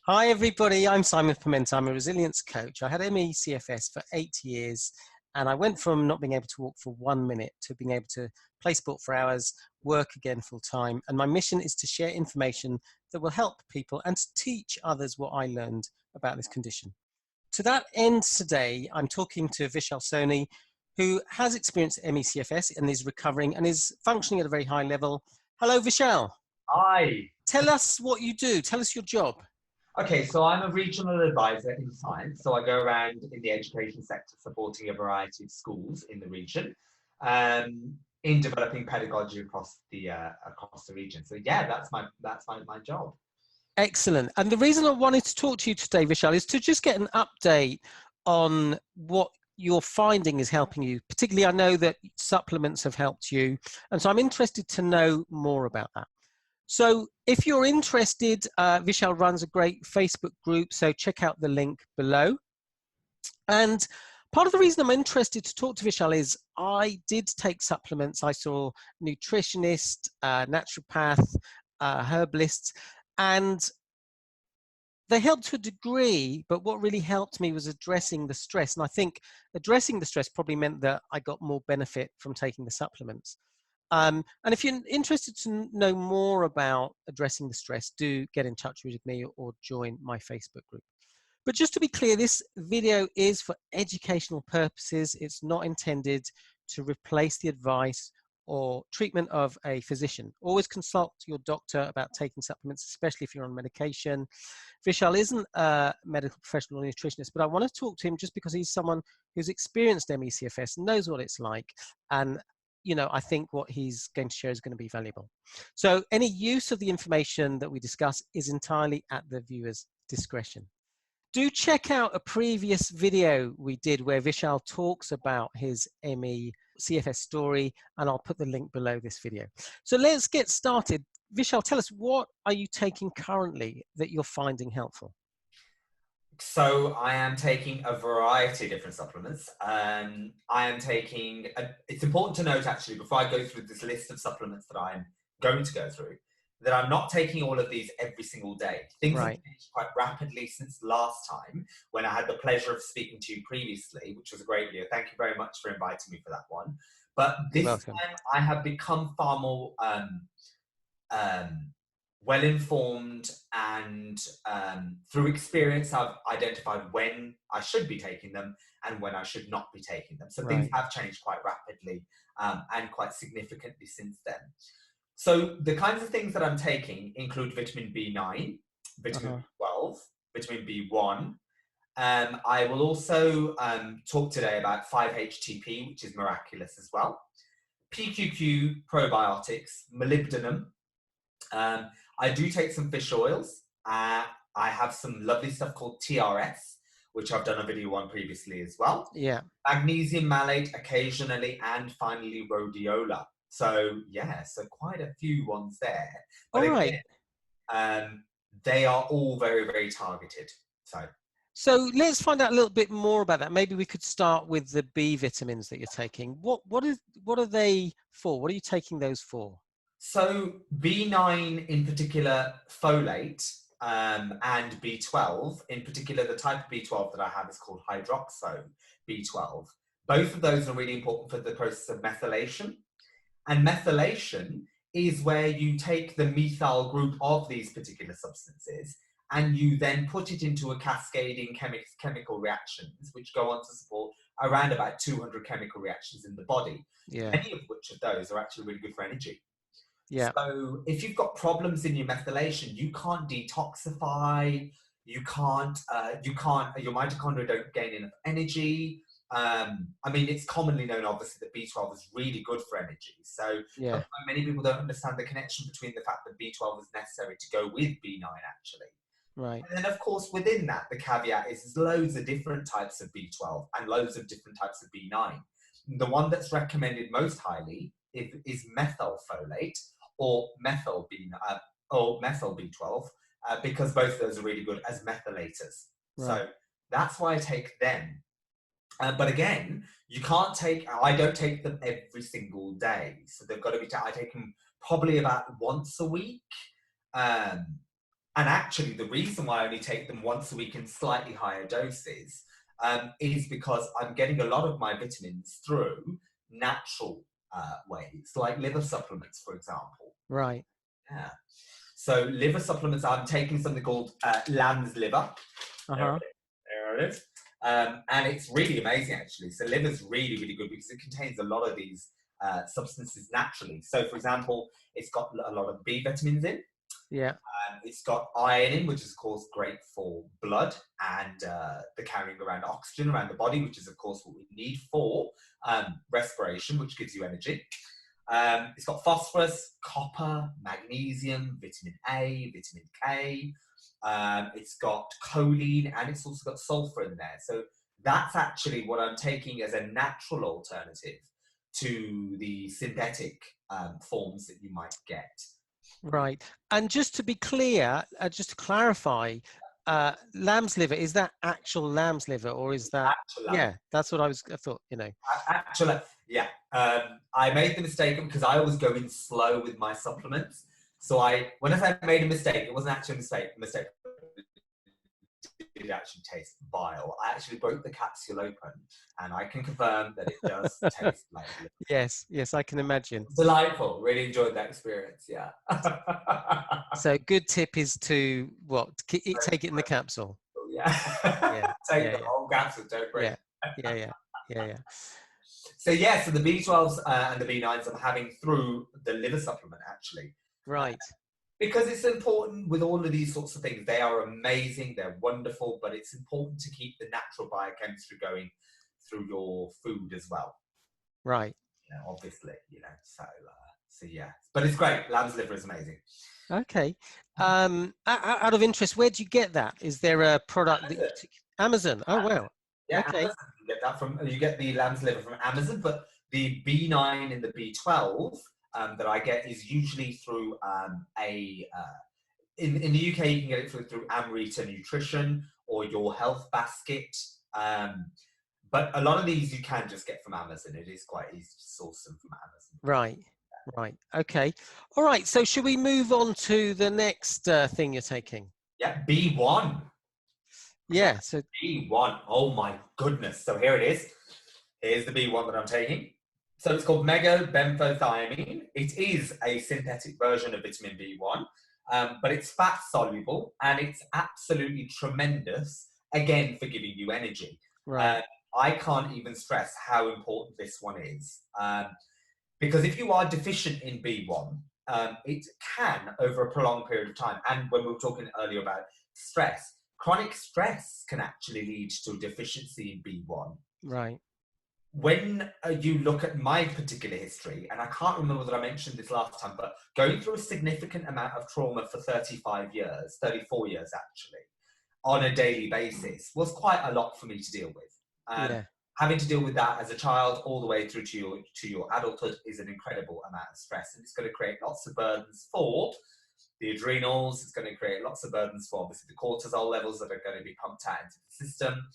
Hi everybody, I'm Simon Pimenta. I'm a resilience coach. I had CFS for 8 years and I went from not being able to walk for 1 minute to being able to play sport for hours, work again full time. And my mission is to share information that will help people and to teach others what I learned about this condition. To that end today, I'm talking to Vishal Soni, who has experienced CFS and is recovering and is functioning at a very high level. Hello, Vishal. Hi. Tell us what you do. Tell us your job. Okay, so I'm a regional advisor in science. So I go around in the education sector supporting a variety of schools in the region in developing pedagogy across the region. So yeah, that's my job. Excellent. And the reason I wanted to talk to you today, Vishal, is to just get an update on what you're finding is helping you. Particularly, I know that supplements have helped you. And so I'm interested to know more about that. So if you're interested, Vishal runs a great Facebook group, so check out the link below. And part of the reason I'm interested to talk to Vishal is I did take supplements. I saw nutritionist, naturopath, herbalists, and they helped to a degree, but what really helped me was addressing the stress. And I think addressing the stress probably meant that I got more benefit from taking the supplements. And if you're interested to know more about addressing the stress, do get in touch with me or join my Facebook group. But just to be clear, this video is for educational purposes. It's not intended to replace the advice or treatment of a physician. Always consult your doctor about taking supplements, especially if you're on medication. Vishal isn't a medical professional or nutritionist, but I want to talk to him just because he's someone who's experienced ME/CFS, knows what it's like, and I think what he's going to share is going to be valuable. So any use of the information that we discuss is entirely at the viewer's discretion. Do check out a previous video we did where Vishal talks about his ME/CFS story, and I'll put the link below this video. So let's get started. Vishal, tell us, what are you taking currently that you're finding helpful? So I am taking a variety of different supplements. It's important to note actually, before I go through this list of supplements that I'm going to go through, that I'm not taking all of these every single day. Things have changed quite rapidly since last time when I had the pleasure of speaking to you previously, which was a great video. Thank you very much for inviting me for that one. But this time I have become far more well-informed, and through experience I've identified when I should be taking them and when I should not be taking them. So things have changed quite rapidly and quite significantly since then. So the kinds of things that I'm taking include vitamin B9, vitamin B12, vitamin B1. I will also talk today about 5-HTP, which is miraculous as well. PQQ probiotics, molybdenum. I do take some fish oils. I have some lovely stuff called TRS, which I've done a video on previously as well. Yeah. Magnesium malate occasionally, and finally Rhodiola. So yeah, so quite a few ones there. But again, they are all very, very targeted. So let's find out a little bit more about that. Maybe we could start with the B vitamins that you're taking. What are they for? What are you taking those for? So B9 in particular, folate, and B12 in particular, the type of B12 that I have is called hydroxo B12. Both of those are really important for the process of methylation. And methylation is where you take the methyl group of these particular substances and you then put it into a cascading chemical reactions, which go on to support around about 200 chemical reactions in the body. Yeah. Many of which of those are actually really good for energy. Yeah. So if you've got problems in your methylation, you can't detoxify, your mitochondria don't gain enough energy. I mean, it's commonly known, obviously, that B12 is really good for energy. So many people don't understand the connection between the fact that B12 is necessary to go with B9, actually. Right. And then, of course, within that, the caveat is there's loads of different types of B12 and loads of different types of B9. The one that's recommended most highly is methylfolate or methyl B12, because both of those are really good as methylators. So that's why I take them. But again, I don't take them every single day. So they've got to be, I take them probably about once a week. And actually, the reason why I only take them once a week in slightly higher doses is because I'm getting a lot of my vitamins through natural ways, like liver supplements, for example. Right. Yeah. So liver supplements, I'm taking something called lamb's liver. Uh-huh. There it is. And it's really amazing, actually. So liver's really, really good because it contains a lot of these substances naturally. So, for example, it's got a lot of B vitamins in. Yeah. It's got iron in, which is, of course, great for blood and the carrying around oxygen around the body, which is, of course, what we need for respiration, which gives you energy. It's got phosphorus, copper, magnesium, vitamin A, vitamin K. It's got choline, and it's also got sulphur in there. So that's actually what I'm taking as a natural alternative to the synthetic forms that you might get. Right. And just to be clear, just to clarify, lamb's liver, is that actual lamb's liver, or is that? Yeah, that's what I thought, you know. Actually, yeah. I made the mistake because I always go in slow with my supplements. So when I said I made a mistake, it wasn't actually a mistake. It actually tastes vile. I actually broke the capsule open, and I can confirm that it does taste like liver. Yes, I can imagine. Delightful. Really enjoyed that experience. Yeah. So good tip is to take it in the capsule. Yeah. Take the whole capsule. Don't break. Yeah. So so the B12s and the B9s I'm having through the liver supplement, actually. Right. Because it's important with all of these sorts of things. They are amazing, they're wonderful, but it's important to keep the natural biochemistry going through your food as well. Right. Obviously, so yeah. But it's great. Lamb's liver is amazing. Okay. Out of interest, where do you get that? Is there a product Amazon. that Amazon? Oh, wow. Yeah, okay. Amazon. You get the lamb's liver from Amazon, but the B9 and the B12 that I get is usually through in the UK, you can get it through Amrita Nutrition or Your Health Basket. But a lot of these you can just get from Amazon. It is quite easy to source them from Amazon. Right. Okay. All right. So should we move on to the next thing you're taking? Yeah, B1. Yeah. So B1. Oh my goodness. So here it is. Here's the B1 that I'm taking. So it's called megabemphothiamine. It is a synthetic version of vitamin B1, but it's fat soluble and it's absolutely tremendous, again, for giving you energy. Right. I can't even stress how important this one is. Because if you are deficient in B1, it can, over a prolonged period of time, and when we were talking earlier about stress, chronic stress can actually lead to a deficiency in B1. Right. When you look at my particular history, and I can't remember that I mentioned this last time, but going through a significant amount of trauma for 34 years actually, on a daily basis was quite a lot for me to deal with. Having to deal with that as a child all the way through to your adulthood is an incredible amount of stress, and it's going to create lots of burdens for the adrenals. It's going to create lots of burdens for obviously the cortisol levels that are going to be pumped out into the system.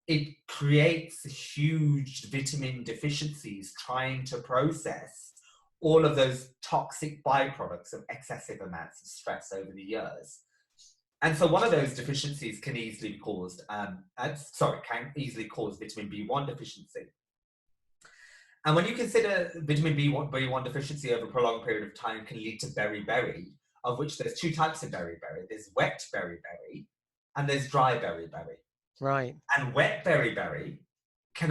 It creates huge vitamin deficiencies trying to process all of those toxic byproducts of excessive amounts of stress over the years. And so one of those deficiencies can easily cause vitamin B1 deficiency. And when you consider vitamin B1 deficiency over a prolonged period of time can lead to beri-beri, of which there's two types of beri-beri. There's wet beri-beri and there's dry beri-beri. Right. And wet beri-beri can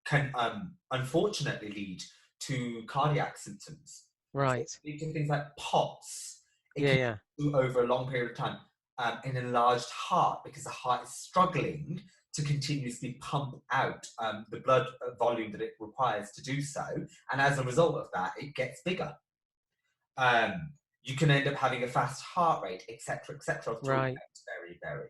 can unfortunately lead to cardiac symptoms. Right. So lead to things like POTS. It can do over a long period of time. An enlarged heart, because the heart is struggling to continuously pump out the blood volume that it requires to do so. And as a result of that, it gets bigger. You can end up having a fast heart rate, etc., Right. Beri-beri.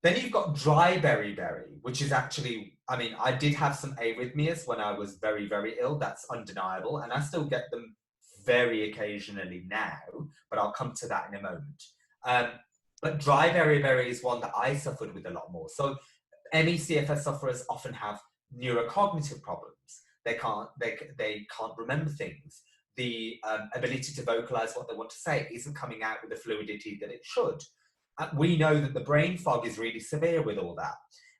Then you've got dry beri-beri, which is actually, I did have some arrhythmias when I was very, very ill. That's undeniable. And I still get them very occasionally now, but I'll come to that in a moment. But dry beri-beri is one that I suffered with a lot more. So CFS sufferers often have neurocognitive problems. They can't remember things. the ability to vocalize what they want to say isn't coming out with the fluidity that it should. We know that the brain fog is really severe with all that.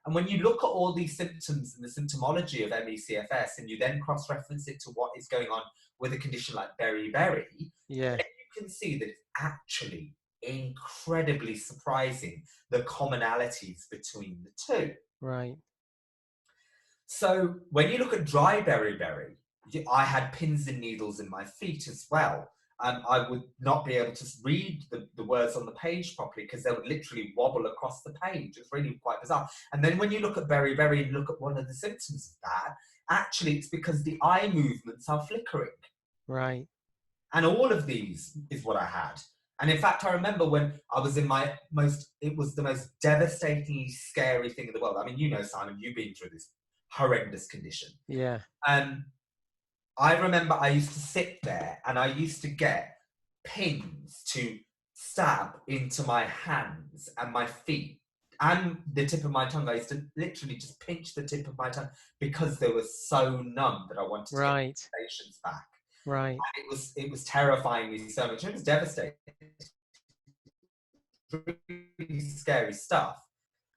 And when you look at all these symptoms and the symptomology of ME/CFS, and you then cross-reference it to what is going on with a condition like beri-beri, Yeah. then you can see that it's actually incredibly surprising, the commonalities between the two. Right. So when you look at dry beri-beri, I had pins and needles in my feet as well. I would not be able to read the words on the page properly because they would literally wobble across the page. It's really quite bizarre. And then when you look at beri-beri and look at one of the symptoms of that, actually it's because the eye movements are flickering. Right. And all of these is what I had. And in fact, I remember when I was in it was the most devastatingly scary thing in the world. I mean, you know, Simon, you've been through this horrendous condition. Yeah. I remember I used to sit there and I used to get pins to stab into my hands and my feet and the tip of my tongue. I used to literally just pinch the tip of my tongue because they were so numb that I wanted to get the sensations back. Right. And it was terrifying me so much. It was devastating. Really scary stuff.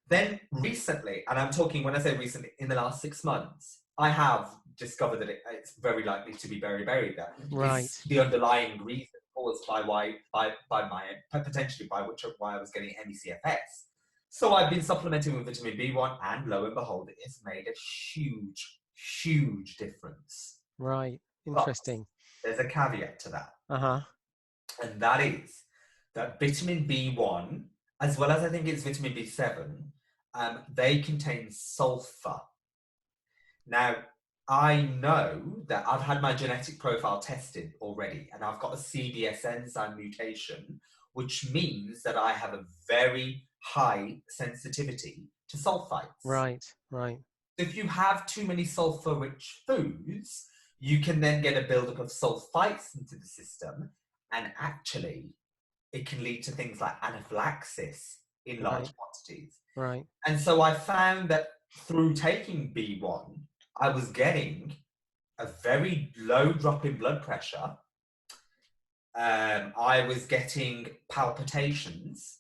Then recently, and I'm talking when I say recently, in the last 6 months, I have discovered that it's very likely to be beri-beri that is the underlying reason caused by why I was getting ME/CFS. So I've been supplementing with vitamin B1, and lo and behold, it has made a huge difference. Right. Interesting. But there's a caveat to that. Uh-huh. And that is that vitamin B1, as well as I think it's vitamin B7, they contain sulphur. Now, I know that I've had my genetic profile tested already, and I've got a CBS enzyme mutation, which means that I have a very high sensitivity to sulfites. Right, right. If you have too many sulfur-rich foods, you can then get a buildup of sulfites into the system, and actually, it can lead to things like anaphylaxis in large quantities. Right. And so I found that through taking B1, I was getting a very low drop in blood pressure. I was getting palpitations.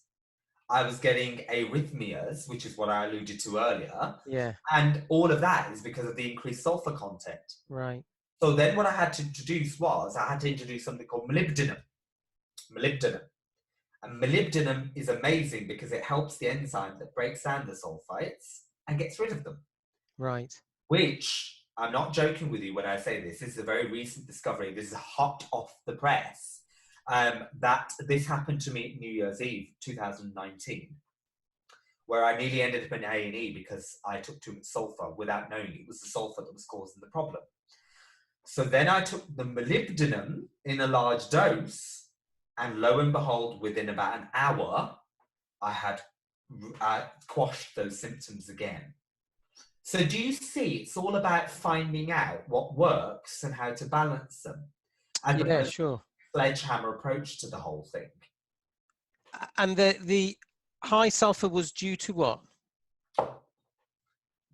I was getting arrhythmias, which is what I alluded to earlier. Yeah. And all of that is because of the increased sulfur content. Right. So then what I had to introduce was, I had to introduce something called molybdenum. And molybdenum is amazing because it helps the enzyme that breaks down the sulfites and gets rid of them. Right. Which, I'm not joking with you when I say this is a very recent discovery. This is hot off the press. That this happened to me at New Year's Eve, 2019, where I nearly ended up in A&E because I took too much sulfur without knowing it was the sulfur that was causing the problem. So then I took the molybdenum in a large dose, and lo and behold, within about an hour, I had quashed those symptoms again. So do you see, it's all about finding out what works and how to balance them. And yeah, sure. Sledgehammer approach to the whole thing. And the high sulfur was due to what?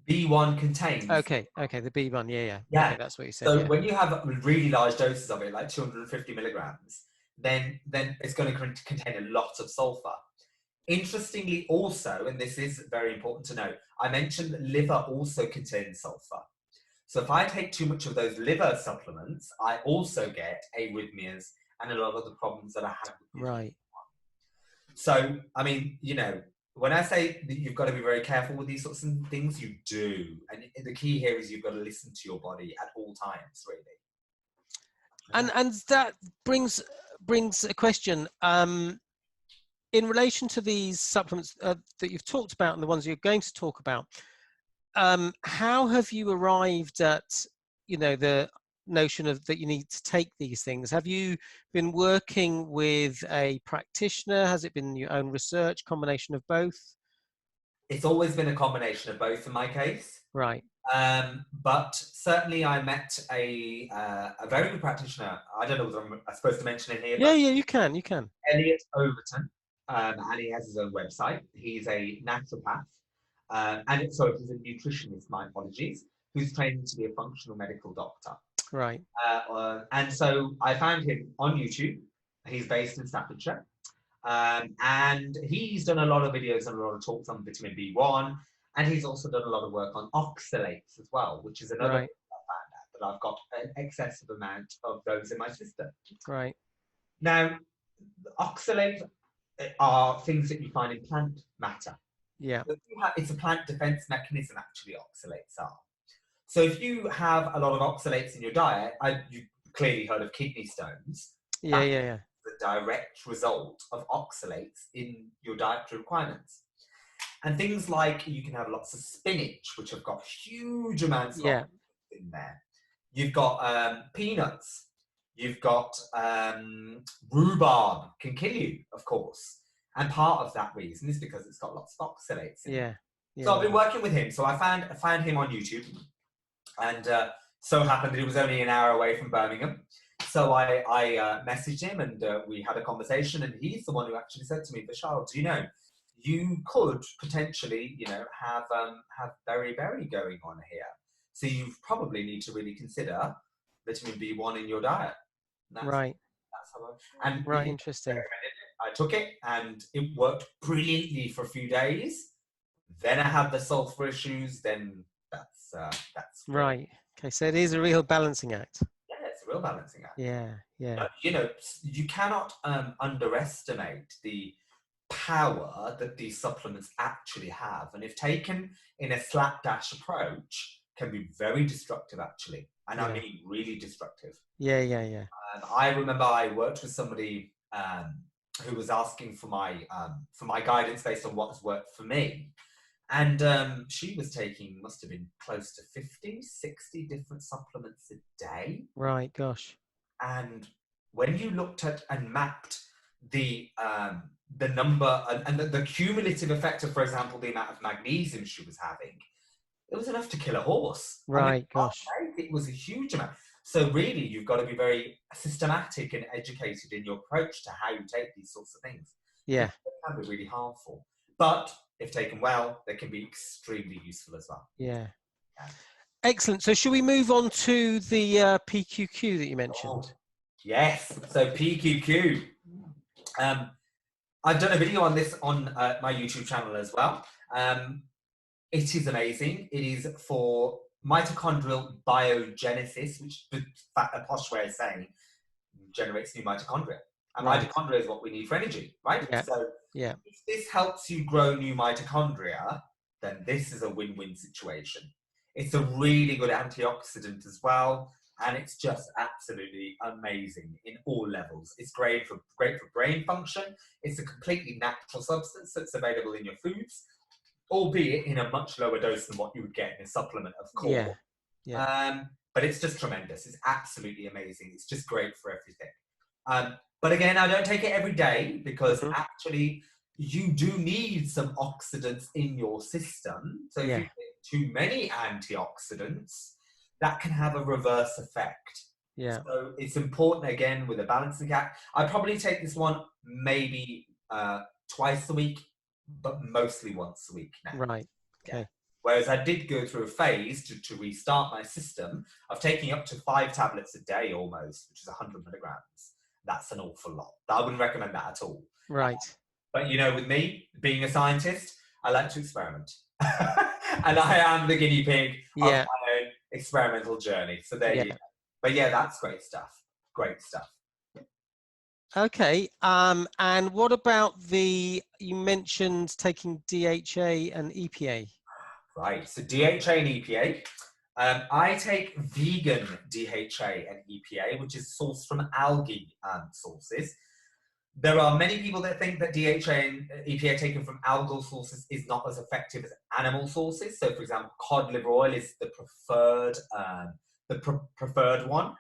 B1 contains. Okay, the B1, yeah. Okay, that's what you said. So when you have really large doses of it, like 250 milligrams, then it's going to contain a lot of sulfur. Interestingly also, and this is very important to know, I mentioned that liver also contains sulfur. So if I take too much of those liver supplements, I also get arrhythmias and a lot of the problems that I have. Right. So, I mean, you know, when I say that you've got to be very careful with these sorts of things, you do. And the key here is you've got to listen to your body at all times, really. And that brings a question. In relation to these supplements that you've talked about and the ones you're going to talk about, how have you arrived at, you know, the notion of that you need to take these things? Have you been working with a practitioner? Has it been your own research, combination of both? It's always been a combination of both in my case. Right. But certainly I met a very good practitioner. I don't know whether I'm supposed to mention it here. Yeah, you can. Elliot Overton, and he has his own website. He's a naturopath, he's a nutritionist, my apologies, who's training to be a functional medical doctor. Right. And so I found him on YouTube. He's based in Staffordshire. And he's done a lot of videos and a lot of talks on vitamin B1. And he's also done a lot of work on oxalates as well, which is another thing I found out, that I've got an excessive amount of those in my system. Right. Now, oxalates are things that you find in plant matter. Yeah. It's a plant defense mechanism, actually, oxalates are. So if you have a lot of oxalates in your diet, you've clearly heard of kidney stones. Yeah. The direct result of oxalates in your dietary requirements. And things like, you can have lots of spinach, which have got huge amounts of oxalates in there. You've got peanuts. You've got rhubarb, can kill you, of course. And part of that reason is because it's got lots of oxalates in it. So I've been working with him. So I found him on YouTube. And so happened that he was only an hour away from Birmingham. So I messaged him, and we had a conversation, and he's the one who actually said to me, Vishal, do you know, you could potentially, have beri-beri going on here. So you probably need to really consider vitamin B1 in your diet. That's how Interesting. I took it, and it worked brilliantly for a few days. Then I had the sulphur issues. Then that's right. Okay, so it is a real balancing act. Yeah, it's a real balancing act. Yeah. You cannot underestimate the power that these supplements actually have, and if taken in a slapdash approach, can be very destructive, actually. And I mean really destructive. Yeah. I remember I worked with somebody who was asking for my guidance based on what has worked for me. And she was taking, must have been close to 50, 60 different supplements a day. Right, gosh. And when you looked at and mapped the number and the cumulative effect of, for example, the amount of magnesium she was having, it was enough to kill a horse. Right, gosh. It was a huge amount. So really, you've got to be very systematic and educated in your approach to how you take these sorts of things. Yeah. It can be really harmful. But if taken well, they can be extremely useful as well. Yeah. Excellent. So should we move on to the PQQ that you mentioned? Yes. So PQQ. I've done a video on this on my YouTube channel as well. It is amazing. It is for mitochondrial biogenesis, which a posh way of saying generates new mitochondria. And mitochondria is what we need for energy, right? Yeah. So if this helps you grow new mitochondria, then this is a win-win situation. It's a really good antioxidant as well, and it's just absolutely amazing in all levels. It's great for brain function. It's a completely natural substance that's available in your foods, albeit in a much lower dose than what you would get in a supplement, of course. But it's just tremendous. It's absolutely amazing. It's just great for everything. But again, I don't take it every day because actually you do need some oxidants in your system. So if you take too many antioxidants, that can have a reverse effect. Yeah. So it's important, again, with a balancing act. I probably take this one maybe twice a week, but mostly once a week now. Right. Okay. Yeah. Whereas I did go through a phase to restart my system of taking up to 5 tablets a day almost, which is 100 milligrams. That's an awful lot. I wouldn't recommend that at all. Right. But with me, being a scientist, I like to experiment. And I am the guinea pig of my own experimental journey. So there you go. But that's great stuff. Great stuff. Okay. And what about you mentioned taking DHA and EPA? Right. So DHA and EPA. I take vegan DHA and EPA, which is sourced from algae sources. There are many people that think that DHA and EPA taken from algal sources is not as effective as animal sources. So, for example, cod liver oil is the preferred one.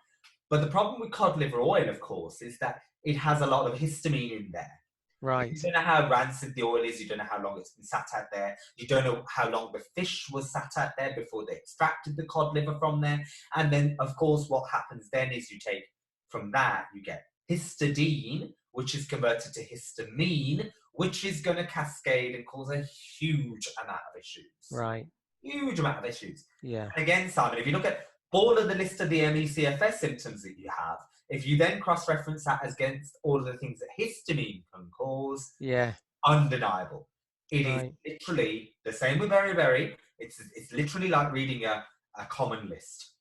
But the problem with cod liver oil, of course, is that it has a lot of histamine in there. Right. You don't know how rancid the oil is. You don't know how long it's been sat out there. You don't know how long the fish was sat out there before they extracted the cod liver from there. And then, of course, what happens then is you take from that, you get histidine, which is converted to histamine, which is going to cascade and cause a huge amount of issues. Right. huge amount of issues. Yeah. And again, Simon, if you look at all of the list of the ME/CFS symptoms that you have, if you then cross-reference that against all of the things that histamine can cause, Yeah. undeniable. It is Right. literally the same with beri-beri. It's literally like reading a common list.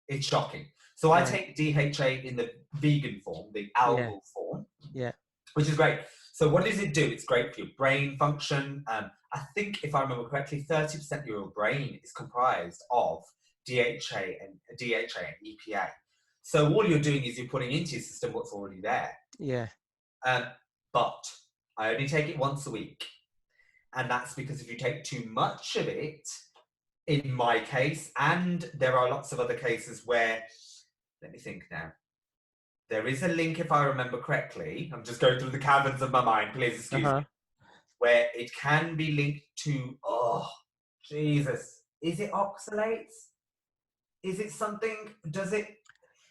It's shocking. So I Right. take DHA in the vegan form, the algal form, which is great. So what does it do? It's great for your brain function. I think, if I remember correctly, 30% of your brain is comprised of DHA and EPA. So all you're doing is you're putting into your system what's already there. Yeah. But I only take it once a week. And that's because if you take too much of it, in my case, and there are lots of other cases where, let me think now. There is a link, if I remember correctly, I'm just going through the caverns of my mind, please excuse me, where it can be linked to, oh, Jesus, is it oxalates? Is it something, does it?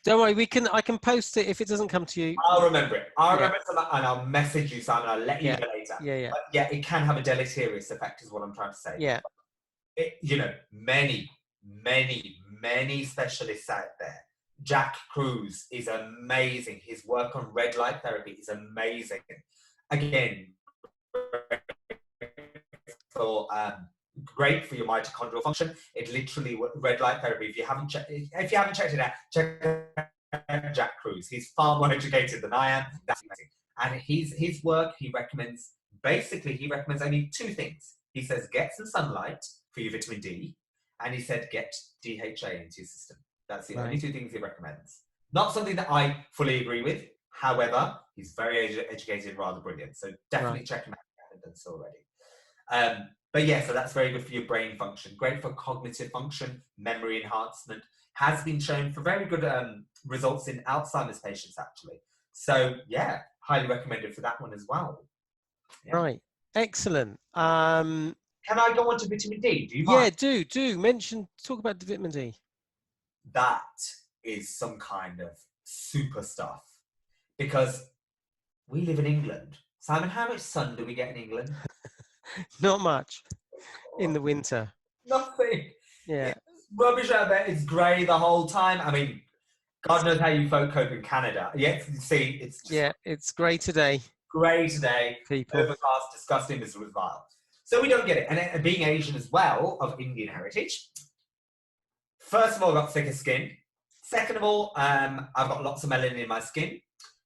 Don't worry, I can post it if it doesn't come to you. I'll remember it. I'll remember it, and I'll message you, Simon. I'll let you know later. Yeah. But yeah, it can have a deleterious effect, is what I'm trying to say. Yeah. Many specialists out there. Jack Cruz is amazing. His work on red light therapy is amazing. Again, great for your mitochondrial function. It literally, red light therapy. If you haven't checked it out, check out Jack Cruz. He's far more educated than I am. That's amazing. And his work, he recommends only two things. He says get some sunlight for your vitamin D, and he said get DHA into your system. That's the only two things he recommends. Not something that I fully agree with. However, he's very educated and rather brilliant. So definitely check him out if you haven't done so already. But yeah, so that's very good for your brain function. Great for cognitive function, memory enhancement. Has been shown for very good results in Alzheimer's patients, actually. So yeah, highly recommended for that one as well. Yeah. Right. Excellent. Can I go on to vitamin D? Do you mind? Yeah, do. Talk about the vitamin D. That is some kind of super stuff. Because we live in England. Simon, how much sun do we get in England? Not much in the winter. Nothing. Yeah. It's rubbish out there. It's grey the whole time. I mean, God knows how you folk cope in Canada. Yet, you see, it's just it's grey today. Grey today. People. Overcast, disgusting, miserable, vile. So we don't get it. And being Asian as well, of Indian heritage, first of all, I've got thicker skin. Second of all, I've got lots of melanin in my skin.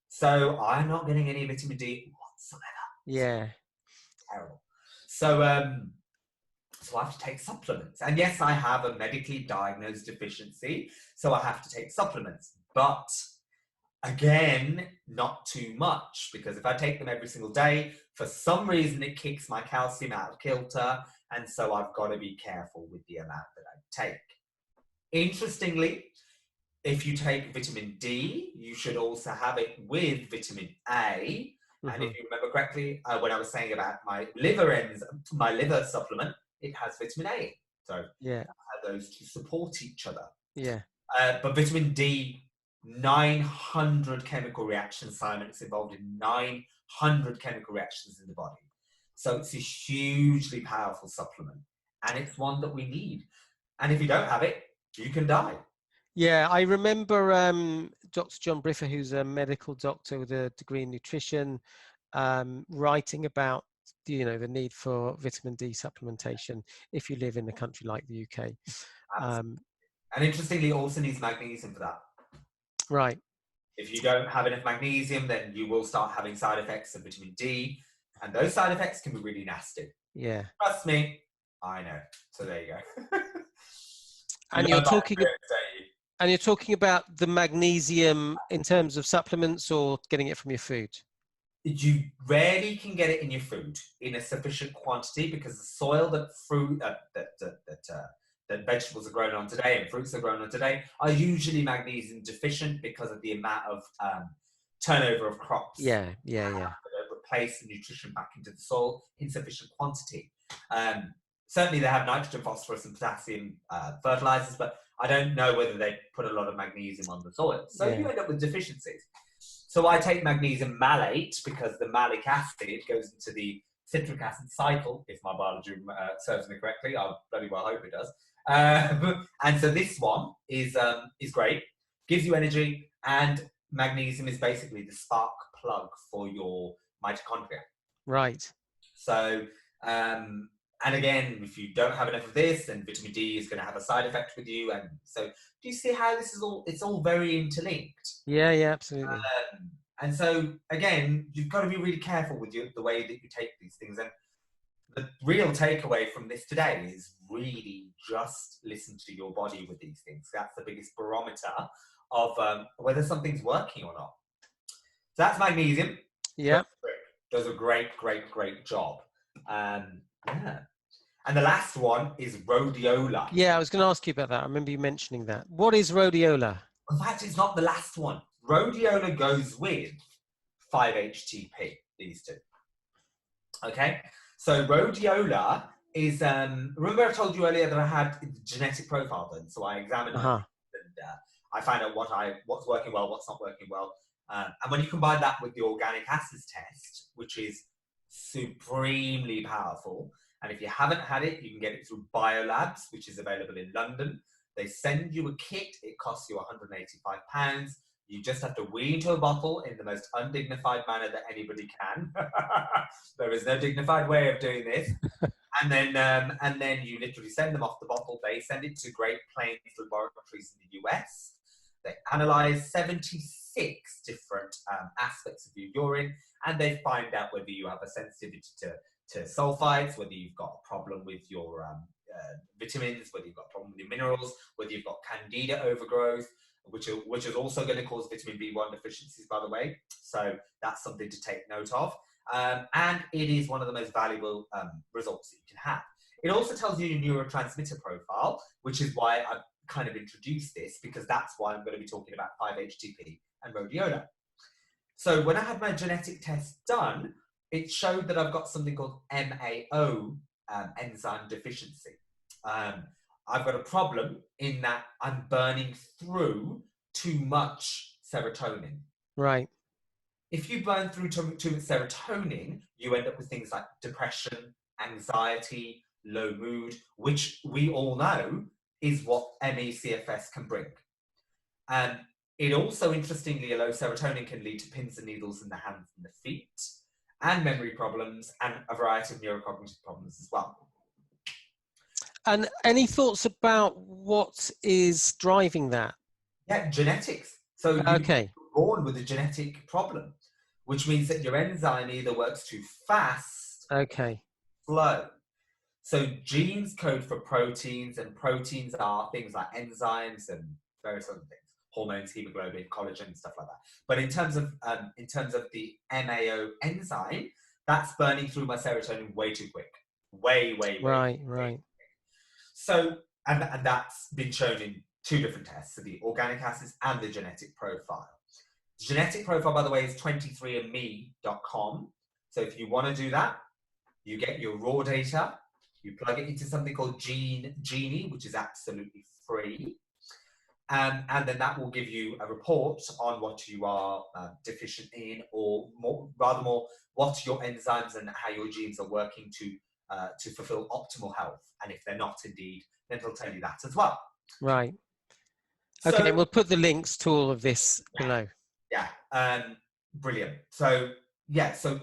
So I'm not getting any vitamin D whatsoever. Yeah. Terrible. So I have to take supplements. And yes, I have a medically diagnosed deficiency, so I have to take supplements. But again, not too much, because if I take them every single day, for some reason it kicks my calcium out of kilter, and so I've got to be careful with the amount that I take. Interestingly, if you take vitamin D, you should also have it with vitamin A. And if you remember correctly, when I was saying about my liver supplement, it has vitamin A. So I have those to support each other. Yeah. But vitamin D, 900 chemical reactions, Simon. It's involved in 900 chemical reactions in the body. So it's a hugely powerful supplement. And it's one that we need. And if you don't have it, you can die. Yeah, I remember Dr. John Briffa, who's a medical doctor with a degree in nutrition, writing about the need for vitamin D supplementation if you live in a country like the UK. And interestingly, also needs magnesium for that. Right. If you don't have enough magnesium, then you will start having side effects of vitamin D, and those side effects can be really nasty. Yeah. Trust me, I know. So there you go. And you're talking about the magnesium in terms of supplements, or getting it from your food? You rarely can get it in your food in a sufficient quantity, because the soil that that vegetables are grown on today and fruits are grown on today are usually magnesium deficient because of the amount of turnover of crops. Yeah. Replace the nutrition back into the soil in sufficient quantity. Certainly they have nitrogen, phosphorus and potassium fertilizers, but I don't know whether they put a lot of magnesium on the soil. So you end up with deficiencies. So I take magnesium malate because the malic acid goes into the citric acid cycle, if my biology serves me correctly. I bloody well hope it does. And so this one is great, gives you energy, and magnesium is basically the spark plug for your mitochondria. Right. So, and again, if you don't have enough of this, then vitamin D is going to have a side effect with you. And so, do you see how this is all? It's all very interlinked. Yeah, yeah, absolutely. And so, again, you've got to be really careful with the way that you take these things. And the real takeaway from this today is really just listen to your body with these things. That's the biggest barometer of whether something's working or not. So that's magnesium. Yeah. Does a great, great, great job. Yeah. And the last one is rhodiola. Yeah, I was going to ask you about that. I remember you mentioning that. What is rhodiola? In fact, it's not the last one. Rhodiola goes with 5-HTP, these two. Okay? So rhodiola is, remember I told you earlier that I had the genetic profile done, so I examined my and I find out what's working well, what's not working well. And when you combine that with the organic acids test, which is supremely powerful, and if you haven't had it, you can get it through Biolabs, which is available in London. They send you a kit. It costs you £185. You just have to wee into a bottle in the most undignified manner that anybody can. There is no dignified way of doing this. And then you literally send them off the bottle. They send it to Great Plains laboratories in the US. They analyze 76 different aspects of your urine, and they find out whether you have a sensitivity to sulfites, whether you've got a problem with your vitamins, whether you've got a problem with your minerals, whether you've got candida overgrowth, which is also going to cause vitamin B1 deficiencies, by the way. So that's something to take note of. And it is one of the most valuable results that you can have. It also tells you your neurotransmitter profile, which is why I've kind of introduced this, because that's why I'm going to be talking about 5-HTP and rhodiola. So when I had my genetic test done, it showed that I've got something called MAO, enzyme deficiency. I've got a problem in that I'm burning through too much serotonin. Right. If you burn through too much serotonin, you end up with things like depression, anxiety, low mood, which we all know is what ME/CFS can bring. It also, interestingly, a low serotonin can lead to pins and needles in the hands and the feet, and memory problems, and a variety of neurocognitive problems as well. And any thoughts about what is driving that? Yeah, genetics. So you're born with a genetic problem, which means that your enzyme either works too fast, slow. So genes code for proteins, and proteins are things like enzymes and various other things, hormones, hemoglobin, collagen, stuff like that. But in terms of the MAO enzyme, that's burning through my serotonin way too quick, way. Right. So, and that's been shown in two different tests, so the organic acids and the genetic profile. The genetic profile, by the way, is 23andme.com. So if you want to do that, you get your raw data, you plug it into something called Genie, which is absolutely free. And then that will give you a report on what you are deficient in, or rather more, what your enzymes and how your genes are working to fulfill optimal health. And if they're not indeed, then it'll tell you that as well. Right. Okay, so, we'll put the links to all of this below. Yeah, brilliant. So yeah, so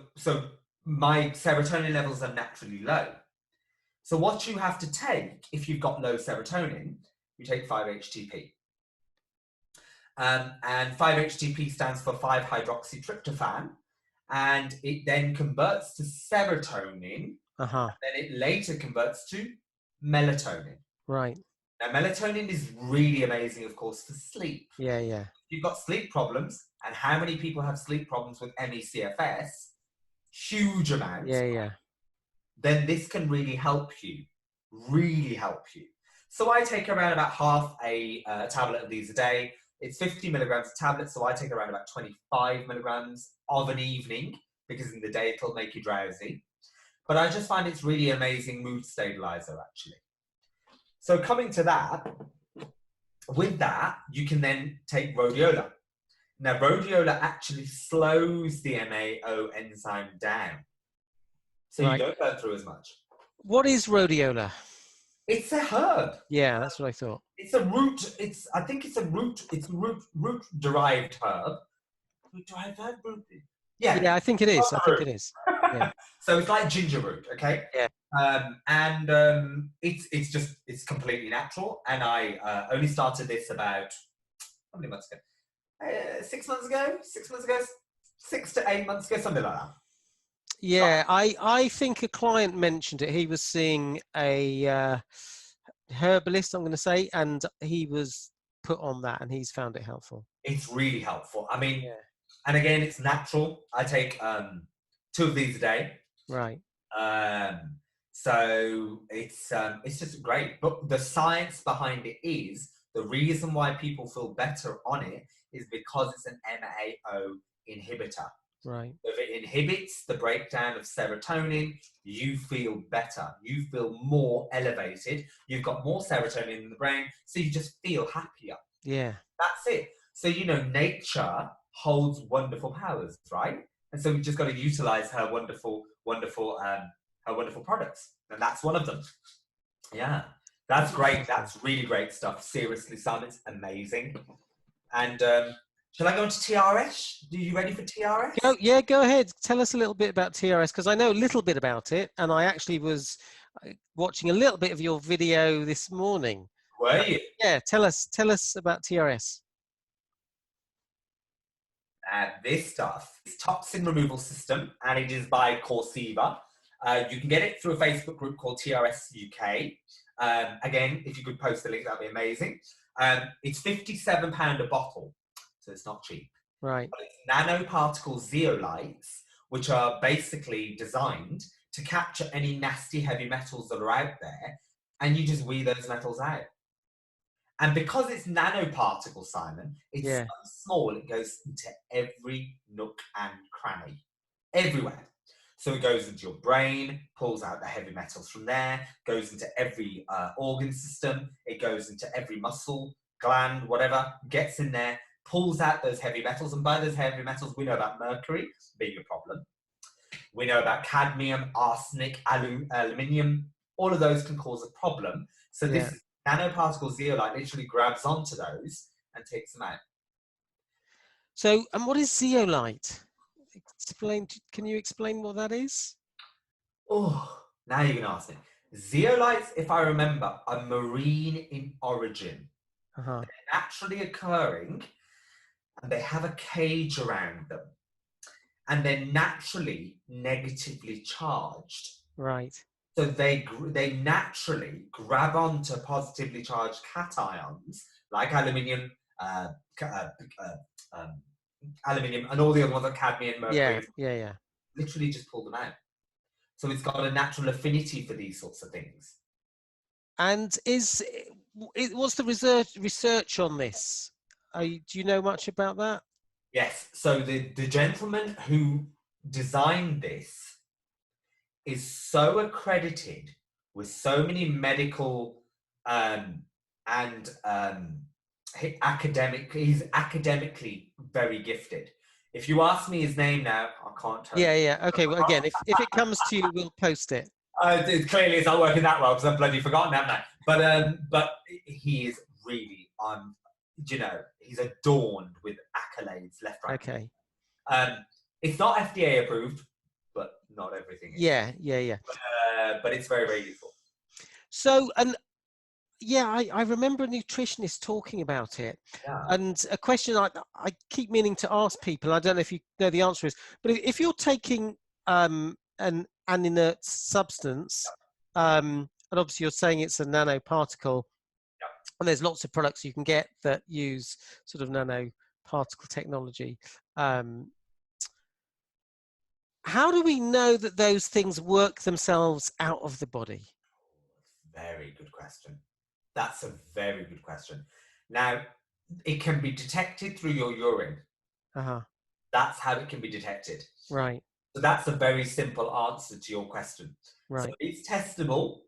my serotonin levels are naturally low. So what you have to take, if you've got low serotonin, you take 5-HTP. And 5-HTP stands for 5-hydroxytryptophan, and it then converts to serotonin, and then it later converts to melatonin. Right. Now, melatonin is really amazing, of course, for sleep. Yeah. If you've got sleep problems, and how many people have sleep problems with ME/CFS? Huge amounts. Yeah. Then this can really help you. So I take around about half a tablet of these a day. It's 50 milligrams a tablet, so I take around about 25 milligrams of an evening, because in the day it'll make you drowsy. But I just find it's really amazing mood stabilizer, actually. So coming to that, with that, you can then take rhodiola. Now, rhodiola actually slows the MAO enzyme down. so you don't burn through as much. What is rhodiola? It's a herb. Yeah, that's what I thought. It's a root. I think it's a root. It's a root derived herb. Root derived herb. Yeah. Yeah, I think it is. I think it is. Yeah. So it's like ginger root. Okay. Yeah. It's completely natural. And I only started this about how many months ago? 6 months ago. 6 months ago. 6 to 8 months ago. Something like that. Yeah, I think a client mentioned it. He was seeing a herbalist, I'm going to say, and he was put on that, and he's found it helpful. It's really helpful. I mean, and again, it's natural. I take 2 of these a day. Right. So it's just great. But the science behind it is the reason why people feel better on it is because it's an MAO inhibitor. Right. If it inhibits the breakdown of serotonin, you feel better. You feel more elevated. You've got more serotonin in the brain, so you just feel happier. Yeah. That's it. So, nature holds wonderful powers, right? And so we've just got to utilize her wonderful products. And that's one of them. Yeah. That's great. That's really great stuff. Seriously, Simon, it's amazing. And shall I go into TRS? Are you ready for TRS? Go ahead. Tell us a little bit about TRS, because I know a little bit about it, and I actually was watching a little bit of your video this morning. Were you? Yeah, tell us about TRS. This stuff is toxin removal system, and it is by Corsiva. You can get it through a Facebook group called TRS UK. Again, if you could post the link, that'd be amazing. It's £57 a bottle, so it's not cheap. Right. But it's nanoparticle zeolites, which are basically designed to capture any nasty heavy metals that are out there, and you just weed those metals out. And because it's nanoparticles, Simon, it's so small, it goes into every nook and cranny, everywhere. So it goes into your brain, pulls out the heavy metals from there, goes into every organ system, it goes into every muscle, gland, whatever, gets in there, pulls out those heavy metals. And by those heavy metals, we know about mercury being a problem. We know about cadmium, arsenic, aluminium. All of those can cause a problem. So this nanoparticle zeolite literally grabs onto those and takes them out. So, and what is zeolite? Can you explain what that is? Oh, now you're going to ask me. Zeolites, if I remember, are marine in origin. They're naturally occurring, and they have a cage around them. And they're naturally negatively charged. Right. So they naturally grab onto positively charged cations, like aluminium, aluminium, and all the other ones like cadmium, mercury. Yeah. Literally just pull them out. So it's got a natural affinity for these sorts of things. And what's the research on this? Do you know much about that? Yes. So the gentleman who designed this is so accredited with so many medical and he's academically very gifted. If you ask me his name now, I can't tell you. Yeah. Okay, well, again, if it comes to you, we'll post it. Clearly, it's not working that well because I've bloody forgotten, haven't I? But he is really he's adorned with accolades left, right. Okay. It's not FDA approved, but not everything is. Yeah. But it's very, very useful. So, I remember a nutritionist talking about it. Yeah. And a question I keep meaning to ask people, I don't know if you know the answer is, but if you're taking an inert substance, and obviously you're saying it's a nanoparticle, and there's lots of products you can get that use sort of nanoparticle technology. How do we know that those things work themselves out of the body? Very good question. That's a very good question. Now, it can be detected through your urine. That's how it can be detected. Right. So that's a very simple answer to your question. Right. So it's testable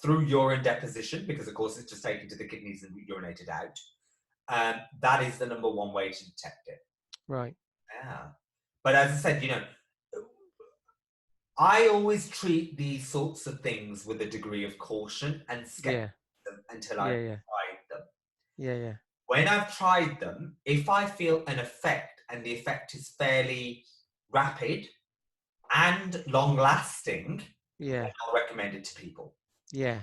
through urine deposition, because of course it's just taken to the kidneys and urinated out. That is the number one way to detect it. Right. Yeah. But as I said, I always treat these sorts of things with a degree of caution and Yeah. skepticism until I've Yeah. Yeah. tried them. Yeah. Yeah. When I've tried them, if I feel an effect and the effect is fairly rapid and long lasting, Yeah. then I'll recommend it to people. Yeah.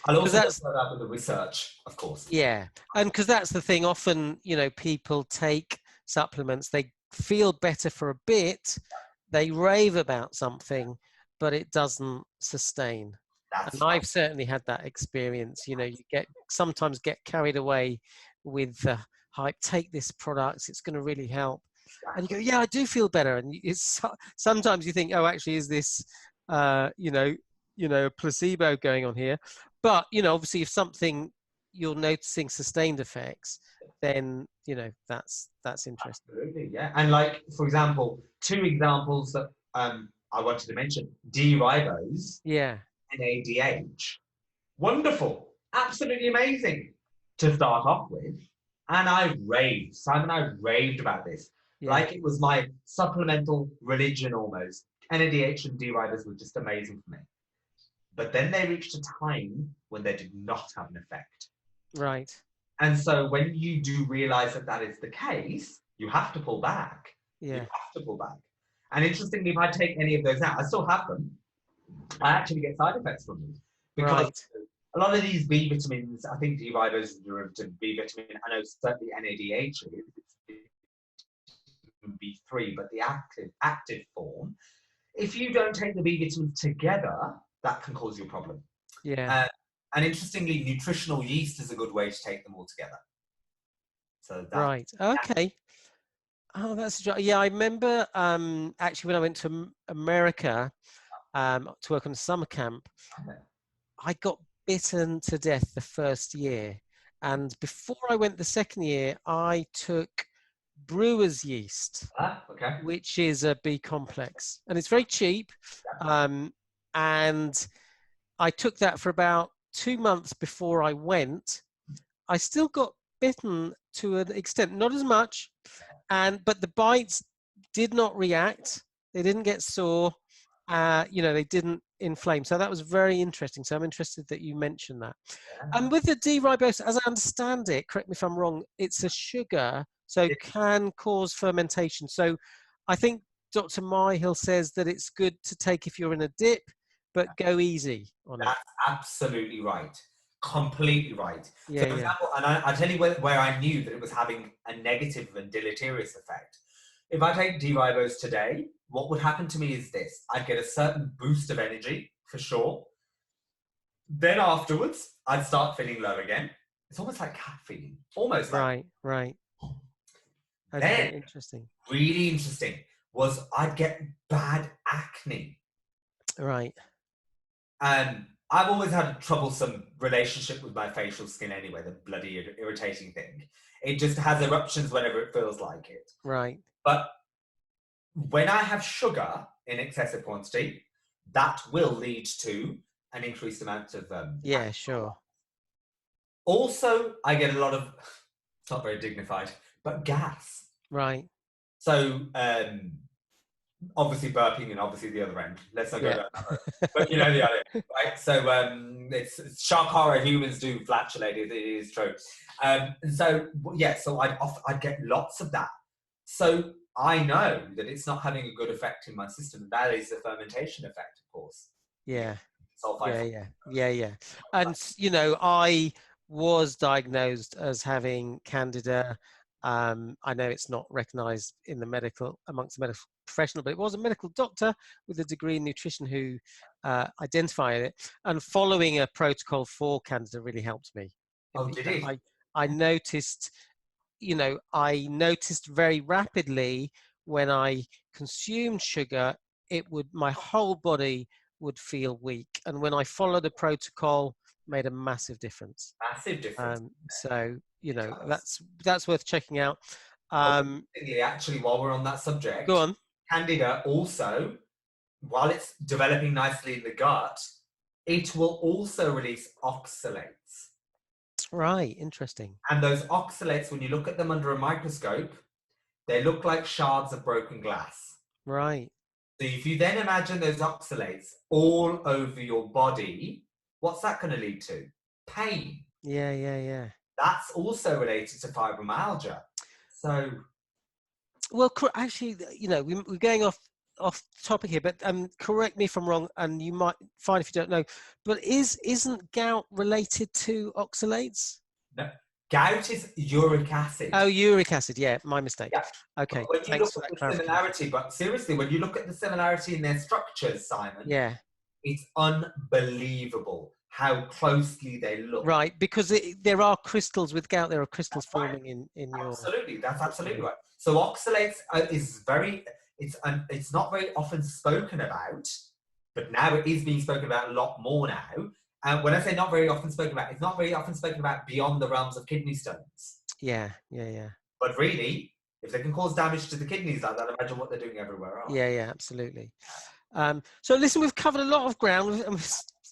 I'll Because also look that's, that up with the research, of course. yeah. And because that's the thing, often, people take supplements, they feel better for a bit, they rave about something, but it doesn't sustain. And That's right. I've certainly had that experience. You sometimes get carried away with the hype. Take this product; it's going to really help. And you go, yeah, I do feel better. And sometimes you think, oh, actually, is this, a placebo going on here? But obviously, if something you're noticing sustained effects, then that's interesting. Absolutely, yeah. And like, for example, two examples that I wanted to mention: D-ribose Yeah, and NADH. Wonderful, absolutely amazing to start off with. And Simon, I raved about this. yeah, Like it was my supplemental religion almost. NADH and D-ribose were just amazing for me. But then they reached a time when they did not have an effect. right. And so when you do realize that that is the case, you have to pull back. You Yeah, have to pull back. And interestingly, if I take any of those out, I still have them. I actually get side effects from them because right. a lot of these B vitamins, I think D-ribose is a derivative B vitamin. I know certainly NADH is B3, but the active form, if you don't take the B vitamins together, that can cause you a problem. Yeah, And interestingly, nutritional yeast is a good way to take them all together. So that right. Okay. Oh, yeah. I remember actually when I went to America to work on a summer camp, I got bitten to death the first year, and before I went the second year, I took brewer's yeast, okay. which is a B complex, and it's very cheap. And I took that for about 2 months before I went. I still got bitten to an extent, not as much, but the bites did not react. They didn't get sore. They didn't inflame. So that was very interesting. So I'm interested that you mentioned that. And with the D-ribose, as I understand it, correct me if I'm wrong, it's a sugar, so can cause fermentation. So I think Dr. Myhill says that it's good to take if you're in a dip, but go easy on it. That's absolutely right. Completely right. Yeah, So, for yeah, example, and I tell you where I knew that it was having a negative and deleterious effect. If I take D-ribose today, what would happen to me is this. I'd get a certain boost of energy, for sure. Then afterwards, I'd start feeling low again. It's almost like caffeine. Almost like. right, right. Okay, Then, interesting. really interesting, was I'd get bad acne. Right, I've always had a troublesome relationship with my facial skin anyway, the bloody irritating thing. It just has eruptions whenever it feels like it. right. But when I have sugar in excessive quantity, that will lead to an increased amount of Yeah, sure. Also, I get a lot of, it's not very dignified, but gas. Right. So obviously burping and obviously the other end. Let's not go Yeah. down that road. But you know the other, right? So it's shock horror. Humans do flatulate. It is true. So yeah, so I'd get lots of that. So I know that it's not having a good effect in my system. That is the fermentation effect, of course. Yeah. Sulfide. Yeah. And I was diagnosed as having candida. I know it's not recognized in amongst the medical professional, but it was a medical doctor with a degree in nutrition who identified it. And following a protocol for candida really helped me. Oh, did it? I noticed, I noticed very rapidly when I consumed sugar, my whole body would feel weak. And when I followed a protocol, made a massive difference. Massive difference. So that's worth checking out. Actually, while we're on that subject, Go on. candida also, while it's developing nicely in the gut, it will also release oxalates. Right, interesting. And those oxalates, when you look at them under a microscope, they look like shards of broken glass. Right. So if you then imagine those oxalates all over your body, what's that going to lead to? Pain. Yeah, yeah, yeah. That's also related to fibromyalgia. So, Well, actually, you know, we're going off topic here, but correct me if I'm wrong, and you might find if you don't know, but isn't gout related to oxalates? no, gout is uric acid. Oh, uric acid. Yeah, my mistake. Yeah. Okay, But when you thanks look for at that the clarification. similarity, but seriously, when you look at the similarity in their structures, Simon, Yeah, it's unbelievable how closely they look. right. Because there are crystals with gout. There are crystals That's right. forming in your Absolutely, that's absolutely body. right. So oxalates is very, it's not very often spoken about, but now it is being spoken about a lot more now. And when I say not very often spoken about, it's not very often spoken about beyond the realms of kidney stones. Yeah, yeah, yeah. But really, if they can cause damage to the kidneys like that, imagine what they're doing everywhere else. Yeah, yeah, absolutely. So listen, we've covered a lot of ground and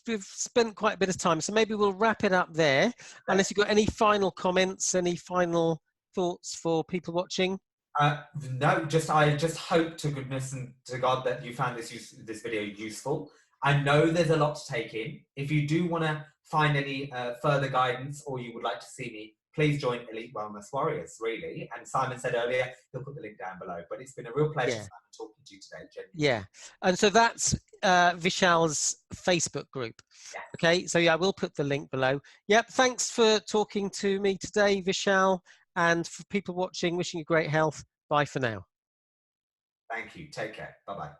we've spent quite a bit of time. So maybe we'll wrap it up there. Unless you've got any final comments, any final thoughts for people watching. No, I just hope to goodness and to God that you found this video useful. I know there's a lot to take in. If you do want to find any further guidance or you would like to see me, please join Elite Wellness Warriors, really. And Simon said earlier, he'll put the link down below. But it's been a real pleasure, Yeah. Simon, talking to you today, genuinely. Yeah. And so that's Vishal's Facebook group. Yes. Okay. So yeah, I will put the link below. Yep. Thanks for talking to me today, Vishal. And for people watching, wishing you great health. Bye for now. Thank you. Take care. Bye-bye.